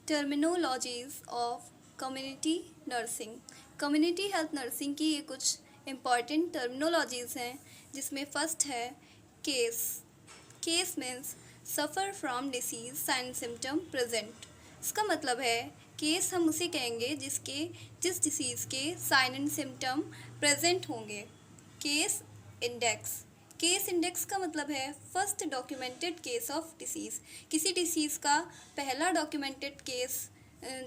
Terminologies of community nursing. Community health nursing की ये कुछ इम्पॉर्टेंट टर्मिनोलॉजीज़ हैं, जिसमें फर्स्ट है case. Case means suffer from disease sign symptom present. इसका मतलब है केस हम उसे कहेंगे जिस डिसीज़ के साइन एंड सिम्टम प्रेजेंट होंगे। Case index. केस इंडेक्स का मतलब है first documented case of disease. किसी डिसीज़ का पहला डॉक्यूमेंटेड केस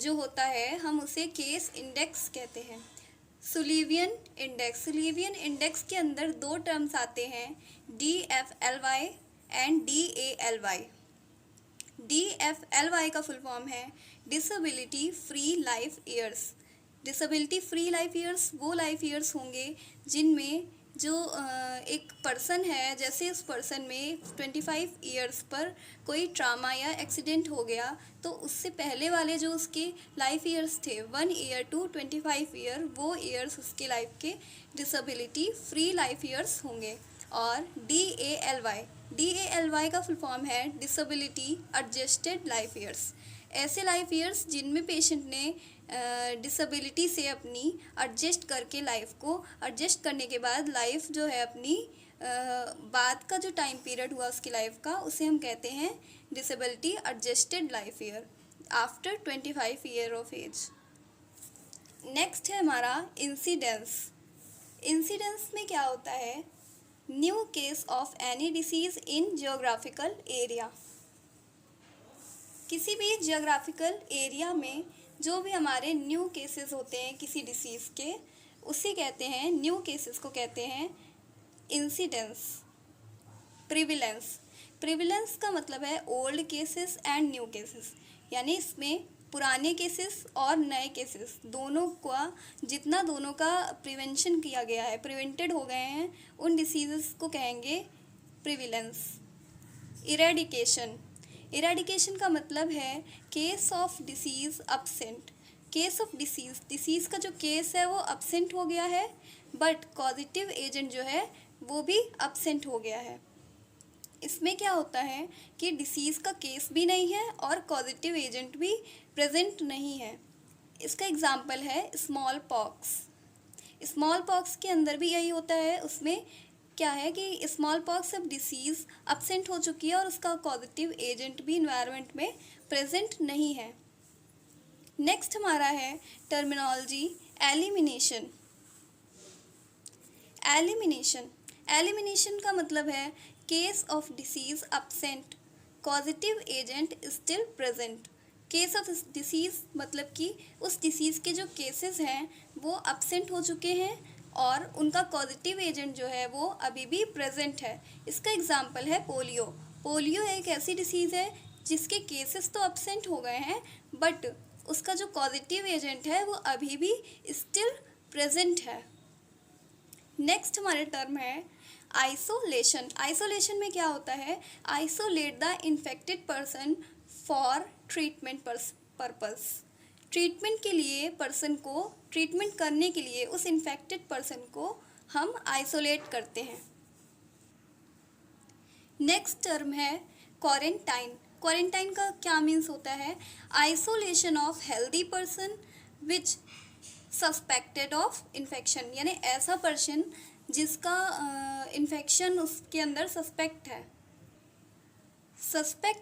जो होता है हम उसे केस इंडेक्स कहते हैं। सुलिवियन इंडेक्स। सुलिवियन इंडेक्स के अंदर दो टर्म्स आते हैं, DFLY एंड DALY। DFLY का फुल फॉर्म है disability free life years. Disability free life years वो लाइफ ईयर्स होंगे जिनमें जो एक पर्सन है, जैसे उस पर्सन में 25 ईयर्स पर कोई ट्रामा या एक्सीडेंट हो गया तो उससे पहले वाले जो उसके लाइफ ईयर्स थे 1 ईयर टू 25 ईयर, वो ईयर्स उसके लाइफ के डिसेबिलिटी फ्री लाइफ ईयर्स होंगे। और DALY का फुल फॉर्म है डिसेबिलिटी एडजस्टेड लाइफ ईयर्स। ऐसे लाइफ ईयर्स जिनमें पेशेंट ने डिसेबिलिटी से अपनी एडजस्ट करके लाइफ को एडजस्ट करने के बाद लाइफ जो है अपनी बाद का जो टाइम पीरियड हुआ उसकी लाइफ का, उसे हम कहते हैं disability adjusted life year after 25 year of age. Next है हमारा इंसिडेंस। इंसिडेंस में क्या होता है? New case of any disease in geographical area. किसी भी जियोग्राफिकल एरिया में जो भी हमारे न्यू केसेस होते हैं किसी डिसीज़ के, उसे कहते हैं, न्यू केसेस को कहते हैं इंसिडेंस। प्रिविलेंस। प्रिविलेंस का मतलब है old cases and new cases, यानी इसमें पुराने केसेस और नए केसेस दोनों का प्रिवेंशन किया गया है, प्रिवेंटेड हो गए हैं, उन डिसीज़ को कहेंगे प्रिविलेंस। इरेडिकेशन। इरेडिकेशन का मतलब है case of disease absent. Case of disease का जो केस है वो अब्सेंट हो गया है, बट कॉजेटिव एजेंट जो है वो भी अब्सेंट हो गया है। इसमें क्या होता है कि डिसीज़ का केस भी नहीं है और कॉजेटिव एजेंट भी प्रेजेंट नहीं है। इसका एग्जाम्पल है स्मॉल पॉक्स। स्मॉल पॉक्स के अंदर भी यही होता है। उसमें क्या है कि स्मॉल पॉक्स अब डिसीज़ अब्सेंट हो चुकी है और उसका कॉजेटिव एजेंट भी इन्वायरमेंट में प्रेजेंट नहीं है। नेक्स्ट हमारा है टर्मिनोलॉजी एलिमिनेशन। एलिमिनेशन। एलिमिनेशन का मतलब है case of disease absent, causative agent still present. Case of disease मतलब कि उस डिसीज़ के जो केसेस हैं वो अब्सेंट हो चुके हैं और उनका कॉजेटिव एजेंट जो है वो अभी भी प्रेजेंट है। इसका एग्जाम्पल है पोलियो। पोलियो एक ऐसी डिसीज़ है जिसके केसेस तो अब्सेंट हो गए हैं, बट उसका जो कॉजेटिव एजेंट है वो अभी भी स्टिल प्रेजेंट है। नेक्स्ट हमारे टर्म है आइसोलेशन। आइसोलेशन में क्या होता है? Isolate the infected person for treatment purpose. Treatment के लिए पर्सन को, ट्रीटमेंट करने के लिए उस इन्फेक्टेड पर्सन को हम आइसोलेट करते हैं। नेक्स्ट टर्म है क्वारंटाइन। क्वारंटाइन का क्या मीन्स होता है? Isolation of healthy person which suspected of infection, यानी ऐसा पर्सन जिसका इन्फेक्शन उसके अंदर सस्पेक्ट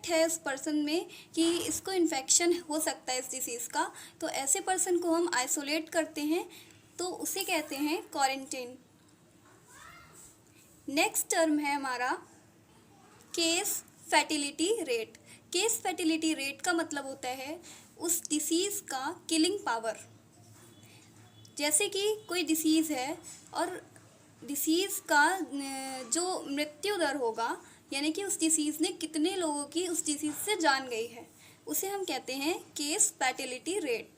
है उस पर्सन में कि इसको इन्फेक्शन हो सकता है इस डिसीज़ का, तो ऐसे पर्सन को हम आइसोलेट करते हैं, तो उसे कहते हैं क्वारंटाइन। नेक्स्ट टर्म है हमारा case fatality rate. Case fatality rate का मतलब होता है उस डिसीज़ का किलिंग पावर। जैसे कि कोई डिसीज़ है और डिसीज़ का जो मृत्यु दर होगा, यानी कि उस डिसीज़ ने कितने लोगों की उस डिसीज़ से जान गई है, उसे हम कहते हैं केस फैटिलिटी रेट।